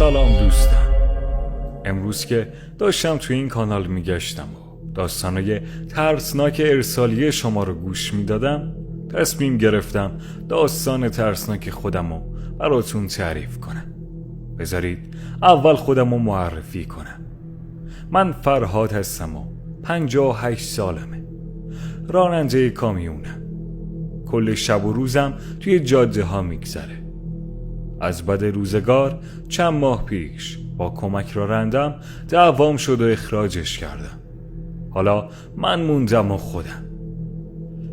سلام دوستان. امروز که داشتم توی این کانال میگشتم و داستانای ترسناک ارسالی شما رو گوش میدادم، تصمیم گرفتم داستان ترسناک خودم رو براتون تعریف کنم. بذارید اول خودم رو معرفی کنم. من فرهاد هستم و 58 سالمه. راننده کامیونم. کل شب و روزم توی جاده ها میگذره. از بد روزگار چند ماه پیش با کمک رانندم دعوام شد و اخراجش کردم. حالا من موندم و خودم.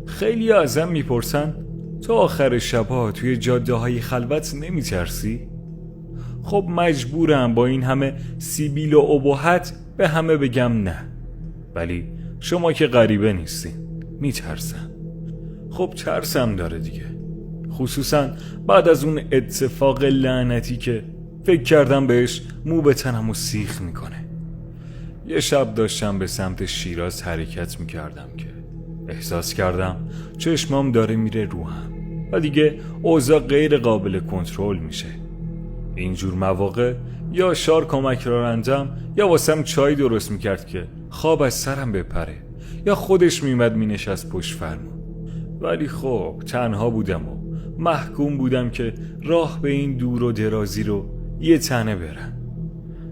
خیلی ازم میپرسن تو آخر شبها توی جاده های خلوت نمیترسی؟ خب مجبورم با این همه سیبیل و ابهت به همه بگم نه. ولی شما که غریبه نیستین، میترسن. خب ترسم داره دیگه، خصوصا بعد از اون اتفاق لعنتی که فکر کردم بهش مو به تنم و سیخ میکنه. یه شب داشتم به سمت شیراز حرکت میکردم که احساس کردم چشمام داره میره روهم و دیگه اوضاع غیر قابل کنترل میشه. اینجور مواقع یا شار کمک رانندم یا واسم چای درست میکرد که خواب از سرم بپره، یا خودش میمد مینشست پشت فرمون. ولی خب تنها بودم و محکوم بودم که راه به این دور و درازی رو یه تنه برم.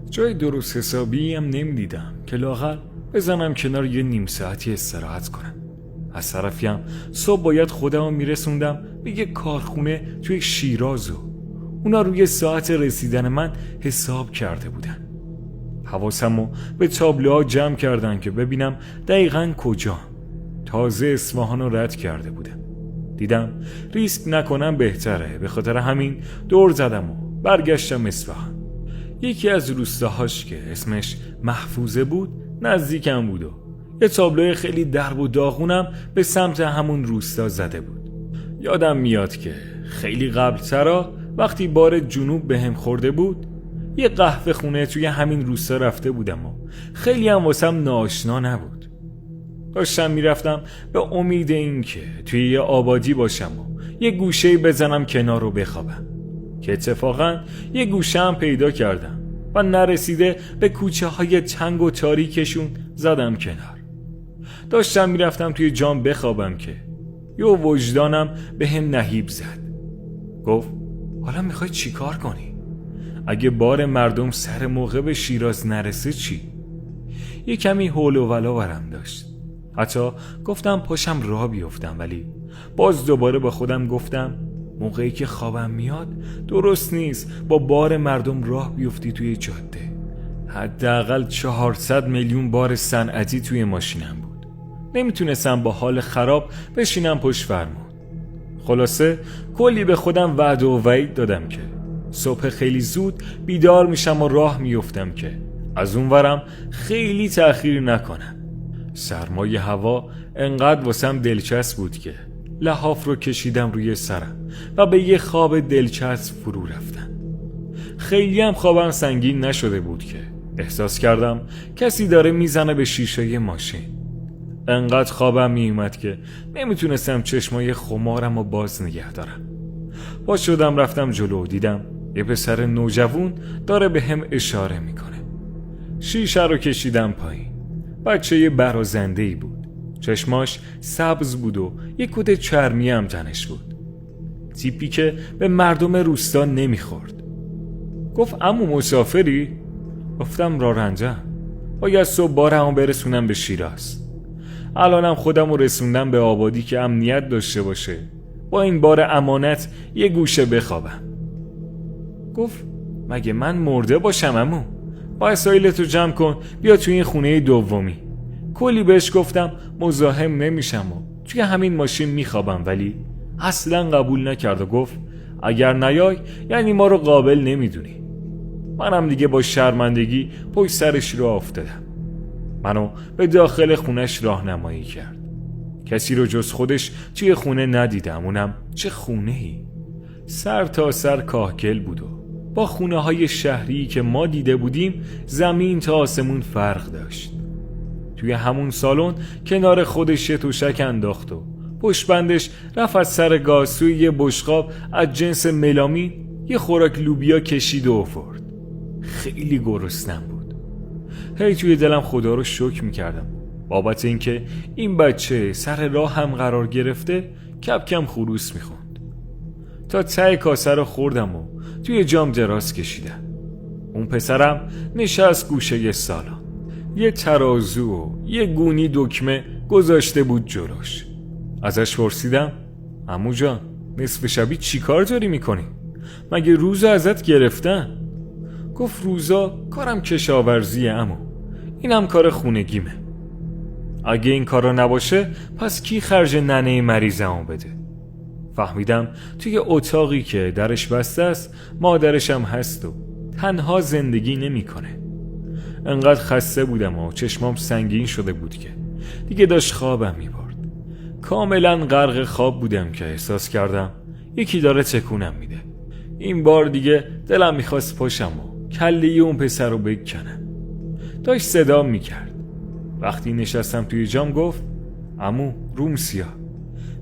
جای درست حسابی هم نمیدیدم که لااقل بزنم کنار یه نیم ساعتی استراحت کنم. از طرفی هم صبح باید خودم رو میرسوندم به یه کارخونه توی شیراز و اونا روی ساعت رسیدن من حساب کرده بودن. حواسمو به تابلوها جمع کردن که ببینم دقیقاً کجا. تازه اصفهان رو رد کرده بودم. دیدم ریسک نکنم بهتره، به خاطر همین دور زدم و برگشتم اصفهان. یکی از روستاهاش که اسمش محفوظه بود نزدیکم بود و یه تابلوی خیلی درب و داغونم به سمت همون روستا زده بود. یادم میاد که خیلی قبلترا وقتی بار جنوب بهم خورده بود یه قهوه خونه توی همین روستا رفته بودم و خیلی هم واسم ناآشنا نبود. داشتم میرفتم به امید این که توی یه آبادی باشم و یه گوشه‌ای بزنم کنار رو بخوابم، که اتفاقا یه گوشه هم پیدا کردم و نرسیده به کوچه های تنگ و تاریکشون زدم کنار. داشتم میرفتم توی جام بخوابم که یه وجدانم به هم نهیب زد. گفت حالا میخوای چی کار کنی؟ اگه بار مردم سر موقع به شیراز نرسه چی؟ یه کمی حول و ولا برم داشت. حتی گفتم پاشم راه بیفتم، ولی باز دوباره با خودم گفتم موقعی که خوابم میاد درست نیست با بار مردم راه بیفتی توی جاده. حداقل 400 میلیون بار صنعتی توی ماشینم بود. نمیتونستم با حال خراب بشینم پشت فرمون. خلاصه کلی به خودم وعده و وعید دادم که صبح خیلی زود بیدار میشم و راه میفتم که از اونورم خیلی تأخیر نکنم. سرمای هوا انقدر واسم دلچسب بود که لحاف رو کشیدم روی سرم و به یه خواب دلچسب فرو رفتم. خیلی هم خوابم سنگین نشده بود که احساس کردم کسی داره میزنه به شیشه ماشین. انقدر خوابم میومد که نمیتونستم چشمای خمارم رو باز نگه دارم. باز شدم رفتم جلو، دیدم یه پسر نوجوان داره به هم اشاره میکنه. شیشه رو کشیدم پایین. بچه یه برازنده‌ای بود. چشماش سبز بود و یه کت چرمی هم تنش بود. تیپی که به مردم روستا نمیخورد. گفت عمو مسافری؟ گفتم راننده‌ام. باید صبح بارمو برسونم به شیراز. الانم خودم رو رسوندم به آبادی که امنیت داشته باشه، با این بار امانت یه گوشه بخوابم. گفت مگه من مرده باشم عمو؟ وسایلتو جمع کن بیا توی این خونه دومی. کلی بهش گفتم مزاحم نمیشم و توی همین ماشین میخوابم، ولی اصلا قبول نکرد و گفت اگر نیای یعنی ما رو قابل نمیدونی. منم دیگه با شرمندگی پشت سرش رو افتادم. منو به داخل خونش راهنمایی کرد. کسی رو جز خودش توی خونه ندیدم. اونم چه خونه‌ای، سر تا سر کاهگل بود و با خونه های شهری که ما دیده بودیم زمین تا آسمون فرق داشت. توی همون سالن کنار خودش یه توشک انداخت و پشت بندش رفت از سر گاز توی یه بشقاب از جنس ملامین یه خوراک لوبیا کشید و آورد. خیلی گرسنم بود. هی توی دلم خدا رو شکر میکردم بابت اینکه این بچه سر راه هم قرار گرفته کم کم خروس میخوند. تا ته کاسه رو خوردم و توی جام دراز کشیدم. اون پسرم نشست گوشه سالن، یه ترازو و یه گونی دکمه گذاشته بود جلوش. ازش پرسیدم عمو جان نصف شبی چی کار داری میکنی؟ مگه روزا ازت گرفتن؟ گفت روزا کارم کشاورزیه عمو، اینم کار خونگیمه. اگه این کارا نباشه پس کی خرج ننه مریضمو بده؟ فهمیدم توی اتاقی که درش بسته است مادرشم هست و تنها زندگی نمیکنه. انقدر خسته بودم و چشمام سنگین شده بود که دیگه داشت خوابم میبرد. کاملا غرق خواب بودم که احساس کردم یکی داره تکونم میده. این بار دیگه دلم میخواست پاشم و کله اون پسر رو بکنم. داشت صدا میکرد. وقتی نشستم توی جام گفت عمو روم سیاه،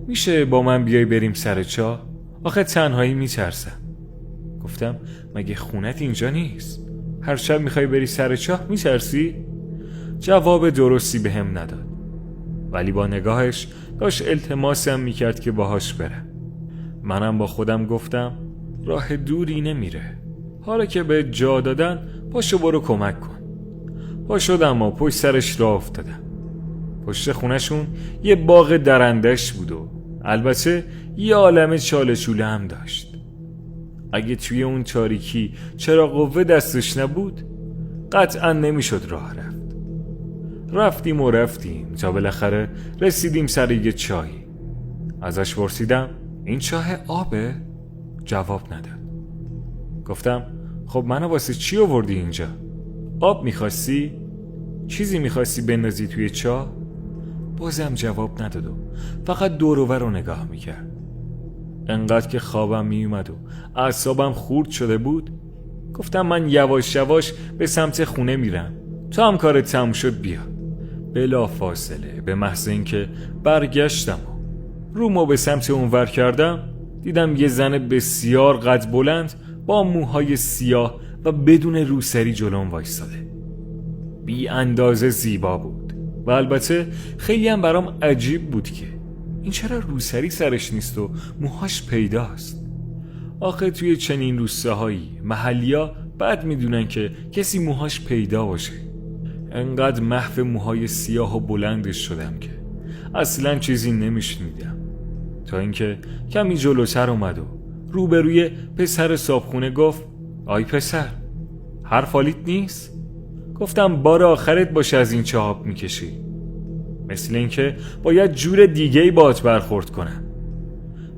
میشه با من بیای بریم سر چاه؟ آخه تنهایی میترسم. گفتم مگه خونت اینجا نیست؟ هر شب میخوای بری سر چاه میترسی؟ جواب درستی بهم نداد، ولی با نگاهش داشت التماسم میکرد که باهاش برم. منم با خودم گفتم راه دوری نمیره، حالا که به جا دادن پاشو برو کمک کن. پا شدم و پشت سرش راه افتادم. پشت خونشون یه باغ درندش بود و البته یه عالم چاله چوله هم داشت. اگه توی اون تاریکی چراغ قوه دستش نبود قطعا نمیشد راه رفت. رفتیم تا بالاخره رسیدیم سر یه چاهی. ازش پرسیدم این چاه آبه؟ جواب نداد. گفتم خب منو واسه چی آوردی اینجا؟ آب میخواستی؟ چیزی میخواستی بندازی توی چاه؟ بازم جواب نداد و فقط دور و بر رو نگاه میکرد. انقدر که خوابم میومد و اعصابم خورد شده بود گفتم من یواش یواش به سمت خونه میرم، تو هم کارت تموم شد بیا. بلا فاصله به محض اینکه برگشتم و رومو به سمت اونور کردم دیدم یه زن بسیار قد بلند با موهای سیاه و بدون روسری جلوم وایستاده. بی اندازه زیبا بود و البته خیلی هم برام عجیب بود که این چرا روسری سرش نیست و موهاش پیداست. آخه توی چنین روستاهایی محلیا بد میدونن که کسی موهاش پیدا باشه. انقدر محو موهای سیاه و بلندش شدم که اصلا چیزی نمیشنیدم تا اینکه کمی جلوتر اومد و روبروی پسر صابخونه گفت آی پسر حرف حالیت نیست؟ گفتم بار آخرت باشه از این چه آب میکشی، مثل اینکه باید جور دیگه‌ای باهات برخورد کنم.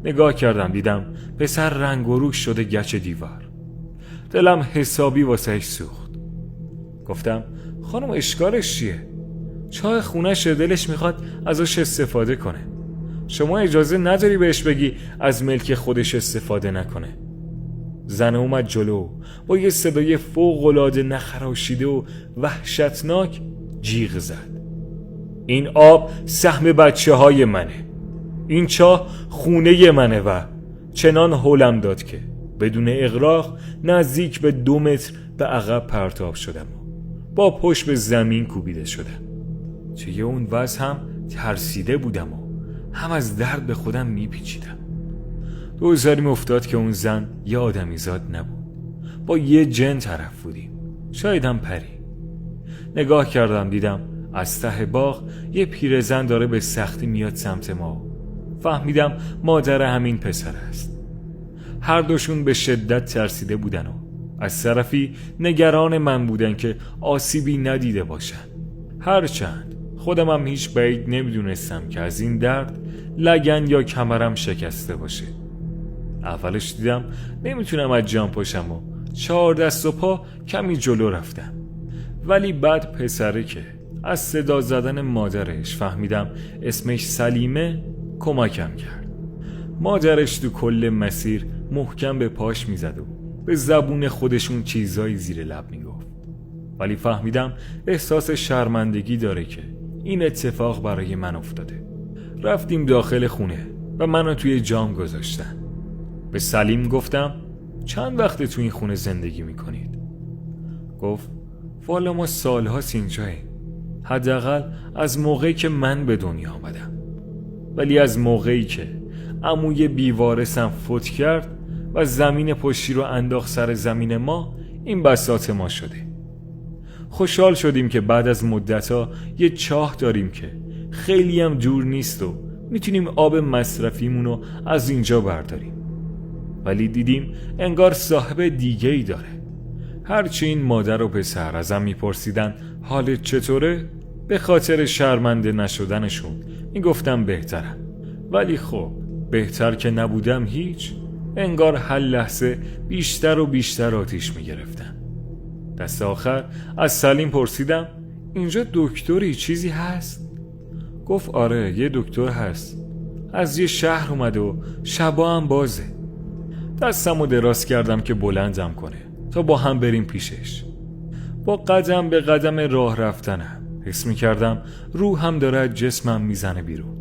نگاه کردم دیدم پسر رنگ و روش شده گچ دیوار. دلم حسابی واسهش سوخت. گفتم خانم اشکالش چیه؟ چاه خونش دلش میخواد ازش استفاده کنه، شما اجازه نداری بهش بگی از ملک خودش استفاده نکنه. زن اومد جلو با یه صدای فوق‌العاده نخراشیده و وحشتناک جیغ زد این آب سهم بچه های منه، این چاه خونه منه و چنان هولم داد که بدون اغراق نزدیک به 2 متر به عقب پرتاب شدم و با پشت به زمین کوبیده شدم. توی اون وضع هم ترسیده بودم و هم از درد به خودم میپیچیدم. دوزاریم افتاد که اون زن یه آدمیزاد نبود، با یه جن طرف بودیم، شاید هم پری. نگاه کردم دیدم از ته باغ یه پیرزن داره به سختی میاد سمت ما. فهمیدم مادر همین پسر است. هر دوشون به شدت ترسیده بودن و از طرفی نگران من بودن که آسیبی ندیده باشن. هرچند خودم هم هیچ بعید نمیدونستم که از این درد لگن یا کمرم شکسته باشه. اولش دیدم نمیتونم از جام پاشم و 4 دست و پا کمی جلو رفتم، ولی بعد پسره که از صدا زدن مادرش فهمیدم اسمش سلیمه کمکم کرد. مادرش تو کل مسیر محکم به پاش میزد و به زبون خودشون چیزایی زیر لب میگفت، ولی فهمیدم احساس شرمندگی داره که این اتفاق برای من افتاده. رفتیم داخل خونه و منو توی جام گذاشتن. به سلیم گفتم چند وقت تو این خونه زندگی میکنید؟ گفت والا ما سالهاست اینجاییم، حداقل از موقعی که من به دنیا آمدم، ولی از موقعی که عموی بیوارثم فوت کرد و زمین پشتی رو انداخت سر زمین ما، این بساط ما شده. خوشحال شدیم که بعد از مدتها یه چاه داریم که خیلی هم دور نیست و میتونیم آب مصرفیمونو از اینجا برداریم، ولی دیدیم انگار صاحب دیگه ای داره. هرچی این مادر و پسر ازم میپرسیدن حالت چطوره، به خاطر شرمنده نشدنشون میگفتم بهترم، ولی خب بهتر که نبودم هیچ. انگار هر لحظه بیشتر و بیشتر آتیش میگرفتم. دست آخر از سلیم پرسیدم اینجا دکتری چیزی هست؟ گفت آره یه دکتر هست، از یه شهر اومده و شبا هم بازه. دستم رو دراز کردم که بلندم کنه تا با هم بریم پیشش. با قدم به قدم راه رفتنم حس می‌کردم روحم داره از جسمم میزنه بیرون.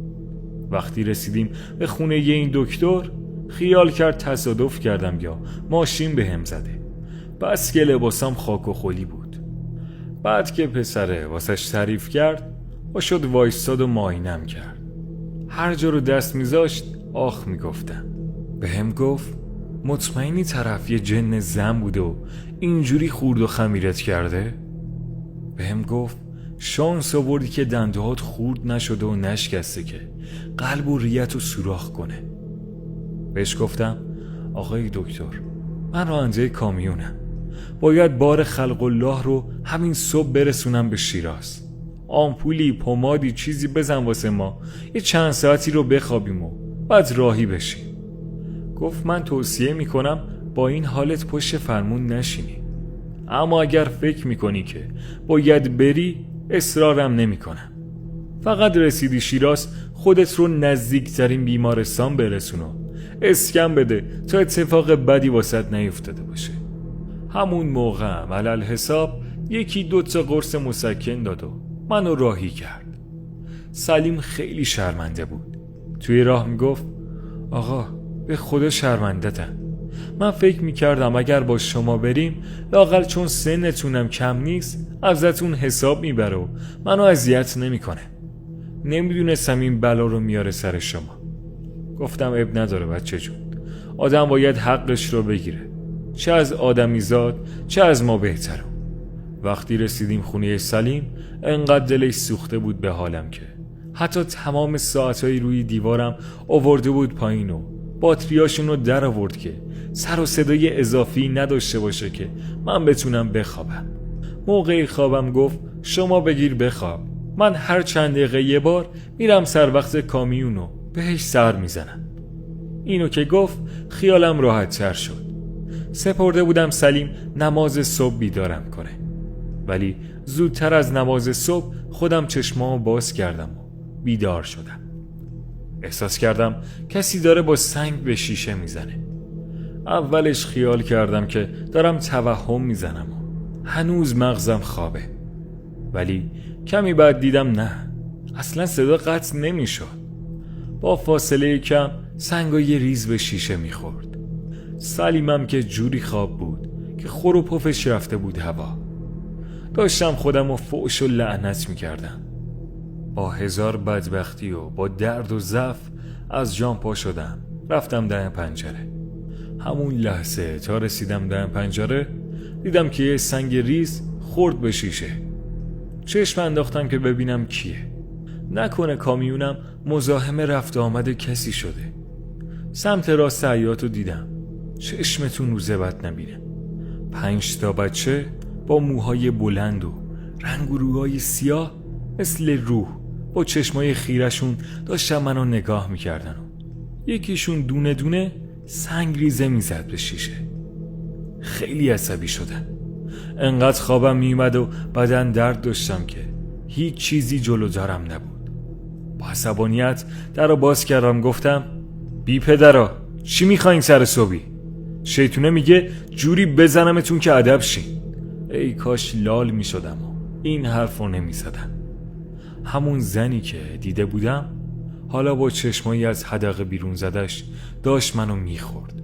وقتی رسیدیم به خونه ی این دکتر، خیال کرد تصادف کردم یا ماشین بهم زده، بس که لباسم خاک و خلی بود. بعد که پسره واسش تعریف کرد، با شد وایستاد و معاینم کرد. هر جا رو دست میذاشت آخ میگفتم. بهم گفت مطمئنی طرف یه جن زن بوده و اینجوری خورد و خمیرت کرده؟ بهم گفت شانس آوردی که دندهات خورد نشده و نشکسته که قلب و ریت رو سوراخ کنه. بهش گفتم آقای دکتر، من راننده کامیونم، باید بار خلق الله رو همین صبح برسونم به شیراز. آمپولی، پمادی، چیزی بزن واسه ما، یه چند ساعتی رو بخوابیم و بعد راهی بشیم. گفت من توصیه میکنم با این حالت پشت فرمون نشینی، اما اگر فکر میکنی که باید بری اصرارم نمیکنم. فقط رسیدی شیراز خودت رو نزدیکترین بیمارستان برسون و اسکن بده تا اتفاق بدی واسط نیفتاده باشه. همون موقع علل حساب یکی 2 تا قرص مسکن داد و منو راهی کرد. سلیم خیلی شرمنده بود. توی راه میگفت آقا به خدا شرمنده‌ام، من فکر میکردم اگر با شما بریم لااقل چون سنتونم کم نیست ازتون حساب میبره و منو اذیت نمیکنه. نمیدونستم این بلا رو میاره سر شما. گفتم اب نداره بچه جون، آدم باید حقش رو بگیره، چه از آدمیزاد چه از ما بهتره. وقتی رسیدیم خونه سلیم انقدر دلش سوخته بود به حالم که حتی تمام ساعتهای روی دیوارم آورده بود پایین و باتریاشون رو در آورد که سر و صدای اضافی نداشته باشه که من بتونم بخوابم. موقع خوابم گفت شما بگیر بخواب، من هر چند دقیقه یه بار میرم سر وقت کامیونو بهش سر میزنم. اینو که گفت خیالم راحت تر شد. سپرده بودم سلیم نماز صبح بیدارم کنه، ولی زودتر از نماز صبح خودم چشمامو باز کردم و بیدار شدم. احساس کردم کسی داره با سنگ به شیشه میزنه. اولش خیال کردم که دارم توهم میزنم و هنوز مغزم خوابه، ولی کمی بعد دیدم نه، اصلا صدا قطع نمیشد. با فاصله کم سنگا یه ریز به شیشه میخورد. سلیمم که جوری خواب بود که خور و پفش رفته بود هوا. داشتم خودم رو فوش و لعنت میکردم. با 1000 بدبختی و با درد و ضعف از جام پا شدم، رفتم دم پنجره. همون لحظه تا رسیدم دم پنجره دیدم که یه سنگ ریز خورد به شیشه. چشم انداختم که ببینم کیه. نکنه کامیونم مزاحم رفت آمد کسی شده. سمت راست حیاطو دیدم. چشمتون روزه بد نبینه. 5 تا بچه با موهای بلند و رنگ و روهای سیاه مثل روح با چشمای خیرشون داشتن منو نگاه میکردن و یکیشون دونه دونه سنگ ریزه میزد به شیشه. خیلی عصبی شدم. انقدر خوابم میومد و بدن درد داشتم که هیچ چیزی جلو دارم نبود. با عصبانیت در رو باز کردم، گفتم بی پدرا چی میخواین سر صبحی؟ شیطونه میگه جوری بزنمتون که ادب شین. ای کاش لال میشدم و این حرف رو نمیزدم. همون زنی که دیده بودم حالا با چشمایی از حدقه بیرون زدش داشت منو میخورد.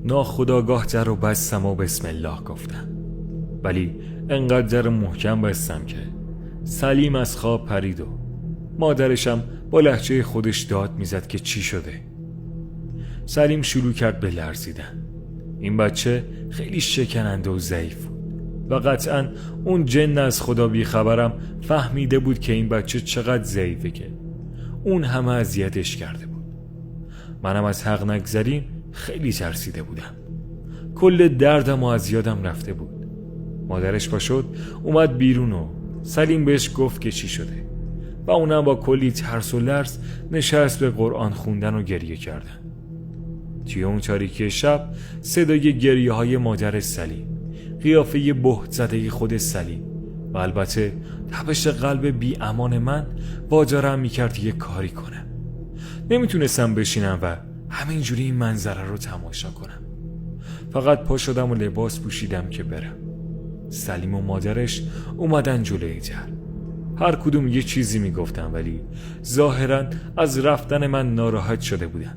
ناخودآگاه در رو بستم و بسم الله گفتم. ولی انقدر محکم بستم که سلیم از خواب پرید و مادرشم با لهجه خودش داد میزد که چی شده. سلیم شروع کرد به لرزیدن. این بچه خیلی شکننده و ضعیف بود و قطعا اون جن از خدا بیخبرم فهمیده بود که این بچه چقدر ضعیفه که اون همه اذیتش کرده بود. منم از حق نگذریم خیلی ترسیده بودم. کل دردم و از یادم رفته بود. مادرش پا شد اومد بیرون و سلیم بهش گفت که چی شده و اونم با کلی ترس و لرز نشست به قرآن خوندن و گریه کردن. توی اون تاریکی شب صدای گریه های مادر سلیم، قیافه بهت زده خود سلیم و البته تپش قلب بی امان من وادارم میکرد یه کاری کنم. نمیتونستم بشینم و همینجوری این منظره رو تماشا کنم. فقط پا شدم و لباس پوشیدم که برم. سلیم و مادرش اومدن جلوی در. هر کدوم یه چیزی میگفتن ولی ظاهراً از رفتن من ناراحت شده بودن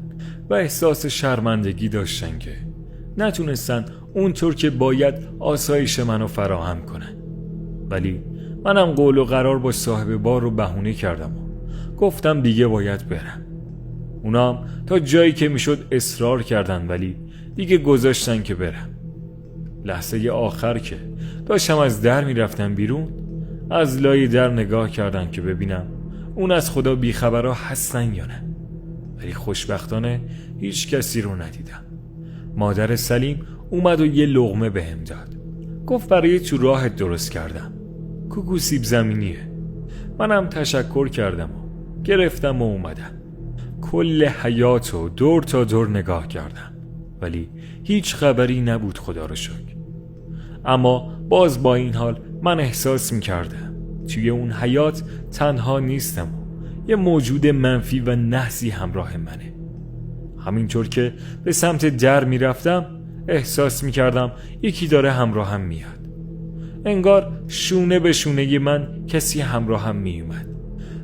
و احساس شرمندگی داشتن که نتونستن اونطور که باید آسایش منو فراهم کنن. ولی منم قول و قرار با صاحب بار رو بهونه کردم و گفتم دیگه باید برم. اونام تا جایی که میشد اصرار کردن ولی دیگه گذاشتن که برم. لحظه آخر که داشتم از در میرفتم بیرون از لای در نگاه کردم که ببینم اون از خدا بیخبرها هستن یا نه، ولی خوشبختانه هیچ کسی رو ندیدم. مادر سلیم اومد و یه لقمه بهم داد. گفت برای تو راهت درست کردم، کوکو سیب زمینیه. منم تشکر کردم و گرفتم و اومدم. کل حیاتو دور تا دور نگاه کردم ولی هیچ خبری نبود خدا رو شکر. اما باز با این حال من احساس میکردم توی اون حیات تنها نیستم و یه موجود منفی و نحسی همراه منه. همینطور که به سمت در میرفتم احساس میکردم یکی داره همراهم میاد. انگار شونه به شونه من کسی همراهم میومد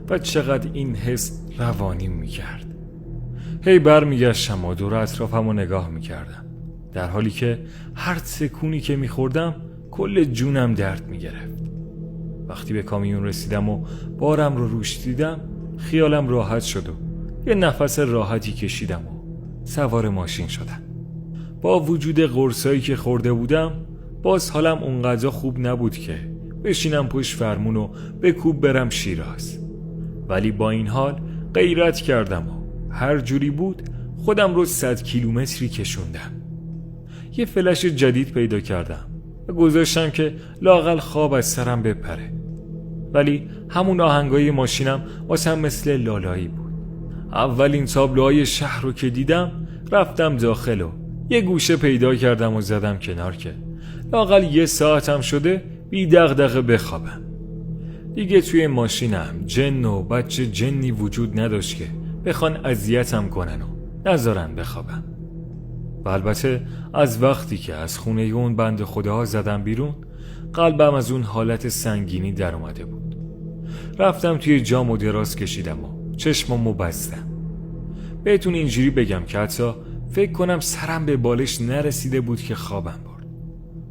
و چقدر این حس روانیم میکرد. هی برمیگشتم و دور اطرافم رو نگاه میکردم در حالی که هر تکونی که میخوردم کل جونم درد میگرفت. وقتی به کامیون رسیدم و بارم رو روش دیدم خیالم راحت شد و یه نفس راحتی کشیدم و سوار ماشین شدم. با وجود قرصایی که خورده بودم باز حالم اونقدر خوب نبود که بشینم پشت فرمون و بکوب برم شیراز، ولی با این حال غیرت کردم و هر جوری بود خودم رو 100 کیلومتری کشوندم. یه فلش جدید پیدا کردم و گذاشتم که لااقل خواب از سرم بپره، ولی همون آهنگای ماشینم واسم مثل لالایی بود. اولین تابلوهای شهر رو که دیدم رفتم داخل و یه گوشه پیدا کردم و زدم کنار که لااقل یه ساعتم شده بی دغدغه بخوابم. دیگه توی ماشینم جن و بچه جنی وجود نداشت که بخوان اذیتم کنن و نذارن بخوابم. و البته از وقتی که از خونه اون بند خداها زدم بیرون قلبم از اون حالت سنگینی در اومده بود. رفتم توی جام و دراز کشیدم و چشممو بستم. بهتون اینجوری بگم که حتی فکر کنم سرم به بالش نرسیده بود که خوابم برد.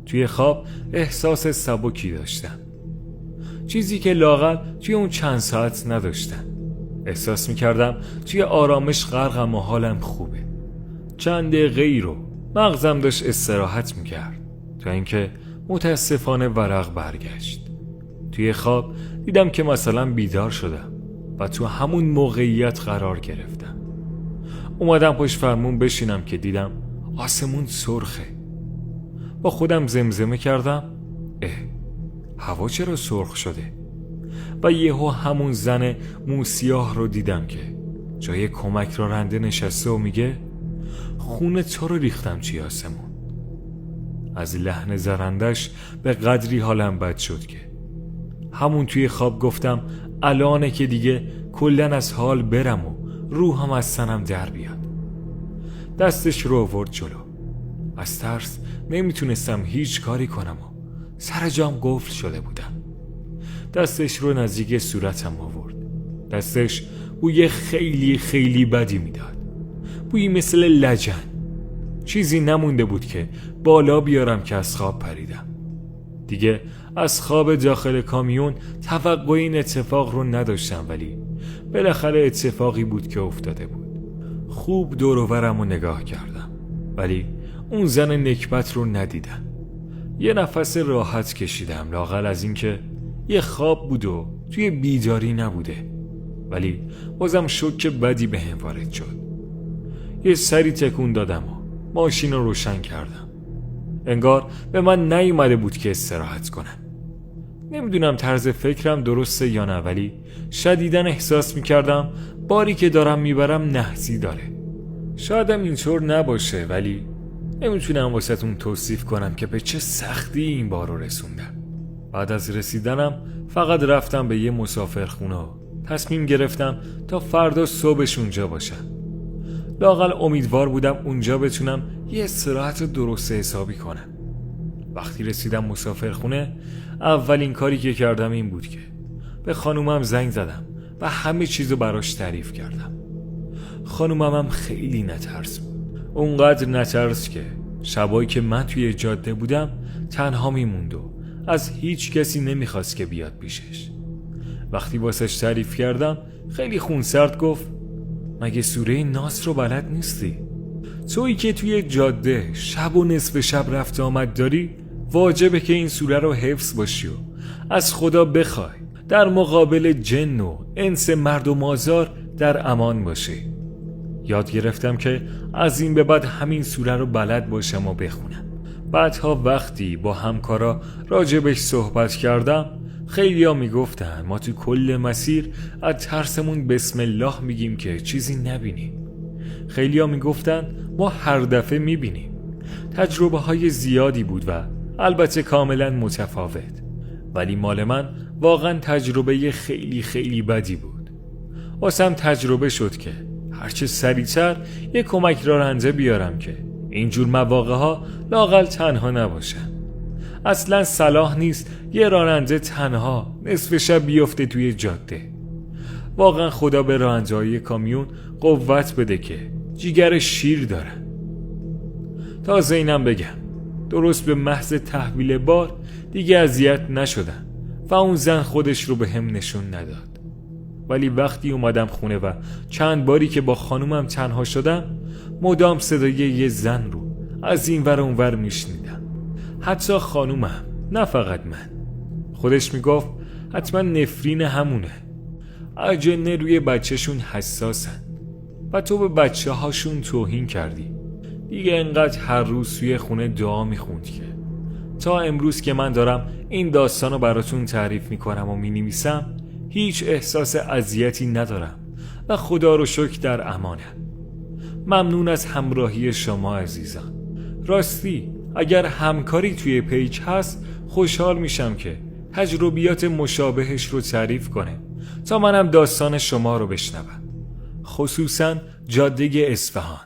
توی خواب احساس سبکی داشتم، چیزی که لااقل توی اون چند ساعت نداشتم. احساس میکردم توی آرامش غرقم و حالم خوبه. چند دقیقه رو مغزم داشت استراحت میکرد تا اینکه متاسفانه ورق برگشت. توی خواب دیدم که مثلا بیدار شدم و تو همون موقعیت قرار گرفتم. اومدم پشت فرمون بشینم که دیدم آسمون سرخه. با خودم زمزمه کردم هوا چرا سرخ شده؟ و یهو همون زن موسیاه رو دیدم که جای کمک راننده نشسته و میگه خون تو رو ریختم توی آسمون. از لحن زرندش به قدری حالم بد شد که همون توی خواب گفتم الانه که دیگه کلن از حال برم و روحم از سنم در بیاد. دستش رو آورد جلو. از ترس نمیتونستم هیچ کاری کنم و سر جام قفل شده بودم. دستش رو نزدیک صورتم آورد. دستش بوی خیلی خیلی بدی میداد، بوی مثل لجن. چیزی نمونده بود که بالا بیارم که از خواب پریدم. دیگه از خواب داخل کامیون توقع این اتفاق رو نداشتم، ولی بالاخره اتفاقی بود که افتاده بود. خوب دور و برم رو نگاه کردم، ولی اون زن نکبت رو ندیدم. یه نفس راحت کشیدم، لااقل از اینکه یه خواب بود و توی بیداری نبوده، ولی بازم شوک بدی بهم وارد شد. یه سری تکون دادم و ماشین رو روشن کردم. انگار به من نیومده بود که استراحت کنم. نمیدونم طرز فکرم درسته یا نه، ولی شدیداً احساس میکردم باری که دارم میبرم نحسی داره. شایدم اینطور نباشه، ولی نمیتونم واسهتون توصیف کنم که به چه سختی این بار رو رسوندم. بعد از رسیدنم فقط رفتم به یه مسافرخونه و تصمیم گرفتم تا فردا صبحش اونجا باشم. لااقل امیدوار بودم اونجا بتونم یه استراحت درست حسابی کنم. وقتی رسیدم مسافرخونه، اولین کاری که کردم این بود که به خانومم زنگ زدم و همه چیزو براش تعریف کردم. خانومم هم خیلی نترس بود، اونقدر نترس که شبایی که من توی جاده بودم تنها میموند و از هیچ کسی نمیخواست که بیاد پیشش. وقتی واسش تعریف کردم خیلی خونسرد گفت مگه سوره ناس رو بلد نیستی؟ تویی که توی جاده شب و نصف شب رفت آمد داری، واجبه که این سوره رو حفظ باشی و از خدا بخوای در مقابل جن و انس مردم آزار در امان باشی. یاد گرفتم که از این به بعد همین سوره رو بلد باشم و بخونم. بعدها وقتی با همکارا راجبش صحبت کردم، خیلی ها میگفتن ما تو کل مسیر از ترسمون بسم الله میگیم که چیزی نبینیم. خیلی ها میگفتن ما هر دفعه میبینیم. تجربه های زیادی بود و البته کاملا متفاوت، ولی مال من واقعا تجربه خیلی خیلی بدی بود. واسم تجربه شد که هرچه سریعتر یه کمک راننده بیارم که اینجور مواقع ها لااقل تنها نباشم. اصلا صلاح نیست یه راننده تنها نصف شب بیفته توی جاده. واقعا خدا به راننده‌های کامیون قوت بده که جیگر شیر دارن. تازه اینم بگم درست به محض تحویل بار دیگه اذیت نشدم و اون زن خودش رو به هم نشون نداد. ولی وقتی اومدم خونه و چند باری که با خانومم تنها شدم، مدام صدای یه زن رو از این ور اون ور میشنیدم. حتی خانومم، نه فقط من. خودش میگفت حتما نفرین همونه. اجنه روی بچهشون حساسن و تو به بچه هاشون توهین کردی. دیگه انقدر هر روز توی خونه دعا میخوند که تا امروز که من دارم این داستانو براتون تعریف میکنم و مینویسم هیچ احساس اذیتی ندارم و خدا رو شکر در امانم. ممنون از همراهی شما عزیزان. راستی اگر همکاری توی پیج هست خوشحال میشم که تجربیات مشابهش رو تعریف کنه تا منم داستان شما رو بشنوم، خصوصا جاده اصفهان.